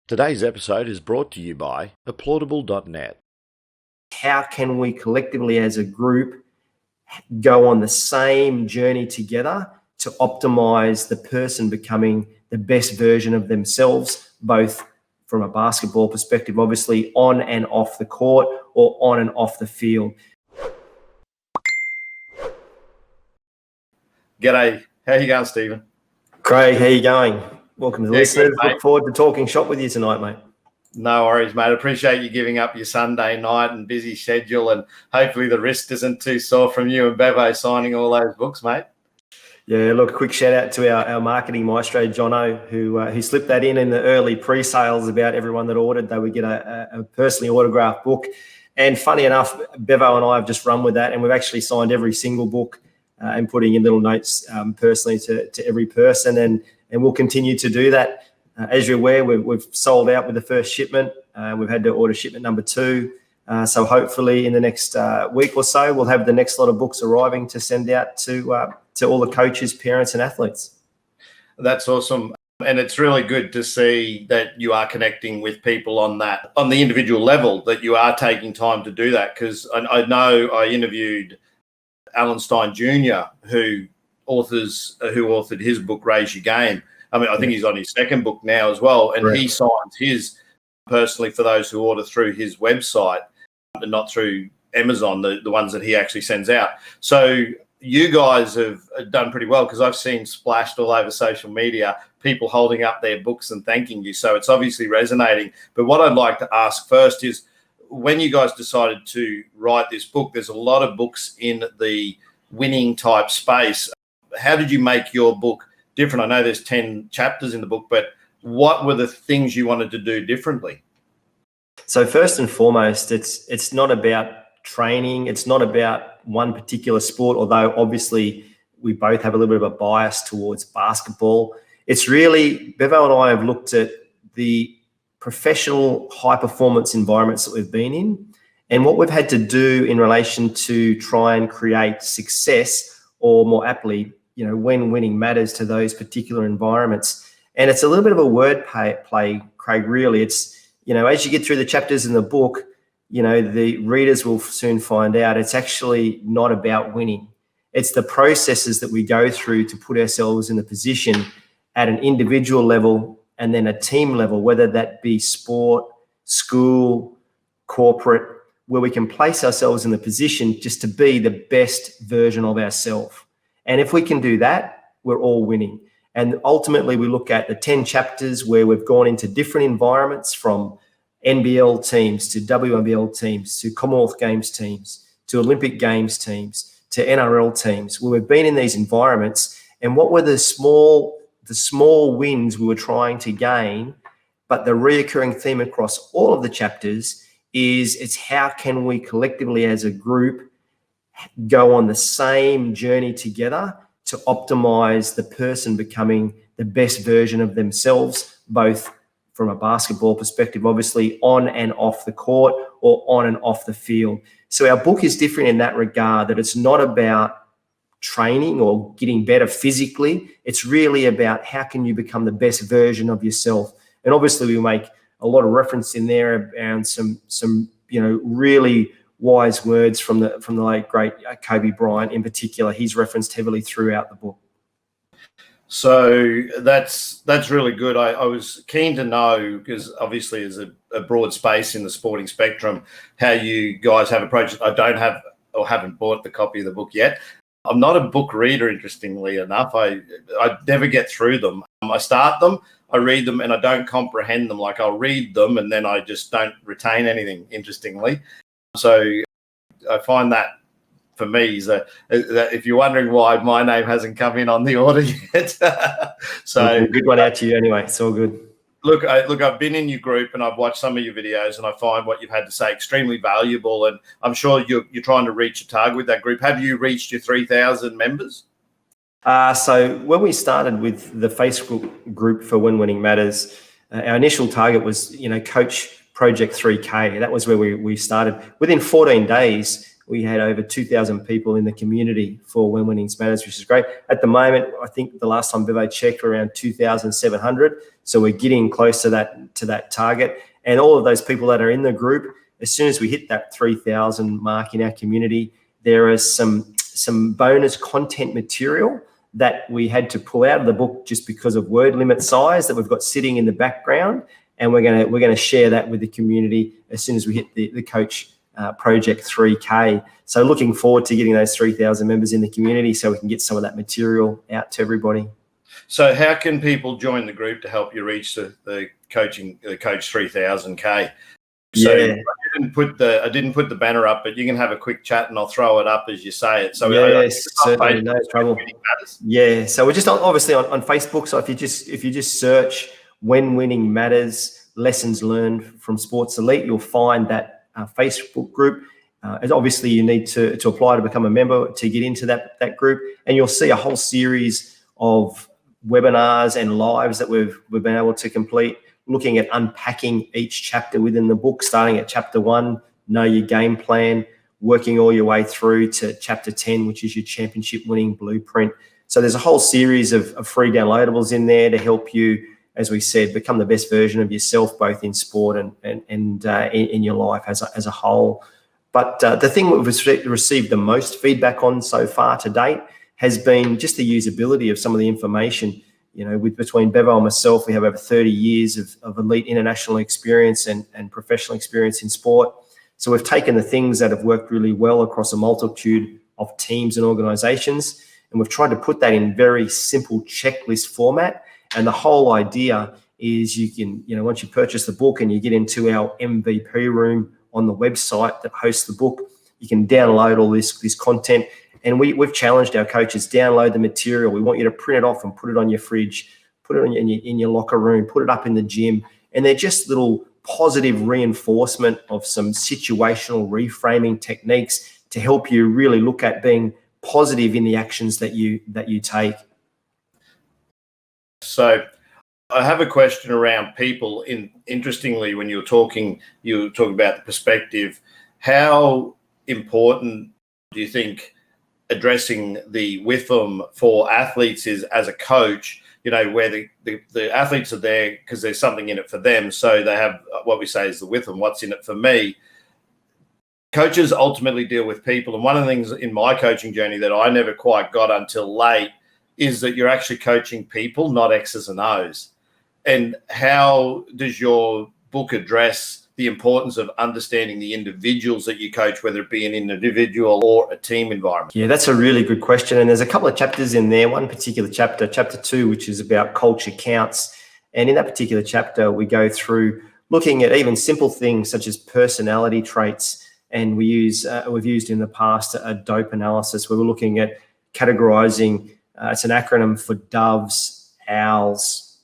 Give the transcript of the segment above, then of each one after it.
Today's episode is brought to you by applaudable.net. How can we collectively as a group go on the same journey together to optimize the person becoming the best version of themselves, both from a basketball perspective, obviously on and off the court or on and off the field. G'day. How you going, Stephen? Craig, how you going? Welcome to the listeners. Good, Look forward to talking shop with you tonight, mate. No worries, mate. I appreciate you giving up your Sunday night and busy schedule, and hopefully the wrist isn't too sore from you and Bevo signing all those books, mate. Yeah, look, quick shout out to our marketing maestro, Jono, who slipped that in the early pre-sales about everyone that ordered. They would get a personally autographed book. And funny enough, Bevo and I have just run with that, and we've actually signed every single book and putting in little notes personally to every person. And we'll continue to do that. As you're aware, we've sold out with the first shipment. We've had to order shipment number 2. So hopefully in the next week or so, we'll have the next lot of books arriving to send out to all the coaches, parents and athletes. That's awesome. And it's really good to see that you are connecting with people on the individual level, that you are taking time to do that. Because I know I interviewed Alan Stein Jr., who authored his book, Raise Your Game. I mean, I think he's on his second book now as well. And He signs his personally for those who order through his website and not through Amazon, the ones that he actually sends out. So you guys have done pretty well, because I've seen splashed all over social media, people holding up their books and thanking you. So it's obviously resonating. But what I'd like to ask first is, when you guys decided to write this book, there's a lot of books in the winning type space. How did you make your book different? I know there's 10 chapters in the book, but what were the things you wanted to do differently? So first and foremost, it's not about training. It's not about one particular sport, although obviously we both have a little bit of a bias towards basketball. It's really, Bevo and I have looked at the professional high performance environments that we've been in and what we've had to do in relation to try and create success, or more aptly, when winning matters to those particular environments. And it's a little bit of a word play, Craig, really. It's, as you get through the chapters in the book, the readers will soon find out it's actually not about winning. It's the processes that we go through to put ourselves in the position at an individual level and then a team level, whether that be sport, school, corporate, where we can place ourselves in the position just to be the best version of ourselves. And if we can do that, we're all winning. And ultimately, we look at the 10 chapters where we've gone into different environments, from NBL teams to WNBL teams to Commonwealth Games teams to Olympic Games teams to NRL teams, where we've been in these environments. And what were the small wins we were trying to gain? But the reoccurring theme across all of the chapters is it's how can we collectively as a group go on the same journey together to optimize the person becoming the best version of themselves, both from a basketball perspective, obviously on and off the court or on and off the field. So our book is different in that regard, that it's not about training or getting better physically. It's really about how can you become the best version of yourself. And obviously we make a lot of reference in there around some really wise words from the late great Kobe Bryant in particular. He's referenced heavily throughout the book. So that's really good. I was keen to know, because obviously there's a broad space in the sporting spectrum, how you guys have approached it. I don't have or haven't bought the copy of the book yet. I'm not a book reader, interestingly enough. I never get through them. I start them, I read them, and I don't comprehend them. Like, I'll read them and then I just don't retain anything, interestingly. So I find that, for me, is that if you're wondering why my name hasn't come in on the order yet. So good one out to you anyway. It's all good. Look, I've been in your group and I've watched some of your videos, and I find what you've had to say extremely valuable. And I'm sure you're trying to reach a target with that group. Have you reached your 3,000 members? So when we started with the Facebook group for When Winning Matters, our initial target was, Coach Project 3K. That was where we started. Within 14 days, we had over 2,000 people in the community for When Winnings Matters, which is great. At the moment, I think the last time Bevo checked, we're around 2,700. So we're getting close to that target. And all of those people that are in the group, as soon as we hit that 3,000 mark in our community, there is some bonus content material that we had to pull out of the book just because of word limit size that we've got sitting in the background, and we're going to share that with the community as soon as we hit the Coach Project 3K. So looking forward to getting those 3,000 members in the community so we can get some of that material out to everybody. So how can people join the group to help you reach the Coach 3000K? So Yeah. I didn't put the banner up, but you can have a quick chat and I'll throw it up as you say it. So yes, certainly, no trouble. Matters. Yeah, so we're just obviously on Facebook. So if you just search When Winning Matters Lessons Learned from Sports Elite, you'll find that Facebook group. And obviously, you need to apply to become a member to get into that group, and you'll see a whole series of webinars and lives that we've been able to complete, looking at unpacking each chapter within the book, starting at chapter 1, know your game plan, working all your way through to chapter 10, which is your championship winning blueprint. So there's a whole series of free downloadables in there to help you, as we said, become the best version of yourself, both in sport and in your life as a whole. But the thing we've received the most feedback on so far to date has been just the usability of some of the information. You know, between Bevo and myself, we have over 30 years of elite international experience and professional experience in sport. So we've taken the things that have worked really well across a multitude of teams and organizations, and we've tried to put that in very simple checklist format. And the whole idea is you can, once you purchase the book and you get into our MVP room on the website that hosts the book, you can download all this content. And we've challenged our coaches, download the material. We want you to print it off and put it on your fridge, put it in your locker room, put it up in the gym. And they're just little positive reinforcement of some situational reframing techniques to help you really look at being positive in the actions that you take. So I have a question around people. Interestingly, when you were talking about the perspective. How important do you think addressing the WIFM for athletes is as a coach, where the athletes are there because there's something in it for them. So they have what we say is the WIFM, what's in it for me. Coaches ultimately deal with people. And one of the things in my coaching journey that I never quite got until late is that you're actually coaching people, not X's and O's. And how does your book address the importance of understanding the individuals that you coach, whether it be an individual or a team environment? Yeah, that's a really good question. And there's a couple of chapters in there. One particular chapter 2, which is about culture counts. And in that particular chapter, we go through looking at even simple things such as personality traits. And we've used in the past a DOPE analysis where we're looking at categorizing. It's an acronym for doves, owls,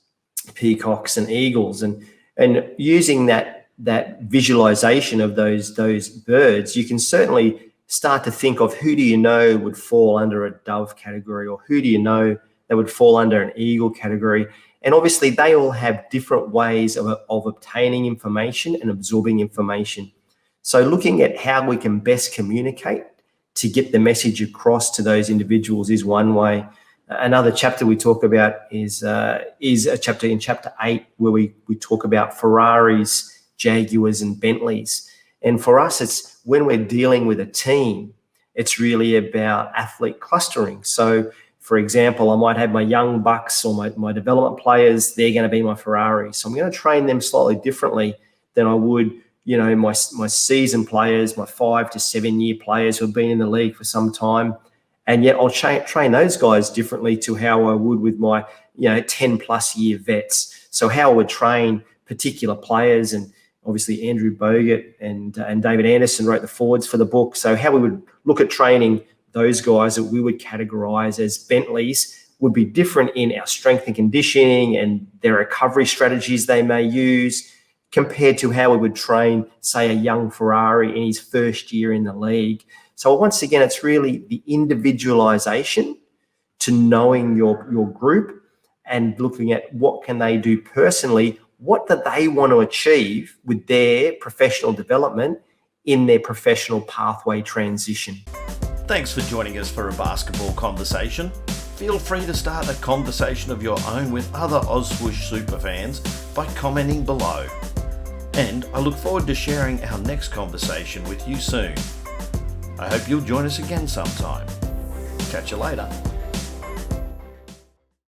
peacocks, and eagles. And using that visualization of those birds, you can certainly start to think of who do you know would fall under a dove category, or who do you know that would fall under an eagle category. And obviously they all have different ways of obtaining information and absorbing information. So looking at how we can best communicate to get the message across to those individuals is one way. Another chapter we talk about is a chapter in chapter 8 where we talk about Ferraris, Jaguars, and Bentleys. And for us, it's when we're dealing with a team, it's really about athlete clustering. So, for example, I might have my young bucks or my development players, they're going to be my Ferraris. So I'm going to train them slightly differently than I would, my seasoned players, my 5 to 7 year players who have been in the league for some time. And yet I'll train those guys differently to how I would with my, 10 plus year vets. So how I would train particular players, and obviously Andrew Bogut and David Anderson wrote the forwards for the book. So how we would look at training those guys that we would categorize as Bentleys would be different in our strength and conditioning and their recovery strategies they may use compared to how we would train, say, a young Ferrari in his first year in the league. So once again, it's really the individualization to knowing your group and looking at what can they do personally, what do they want to achieve with their professional development in their professional pathway transition. Thanks for joining us for a basketball conversation. Feel free to start a conversation of your own with other Ausswoosh superfans by commenting below. And I look forward to sharing our next conversation with you soon. I hope you'll join us again sometime. Catch you later.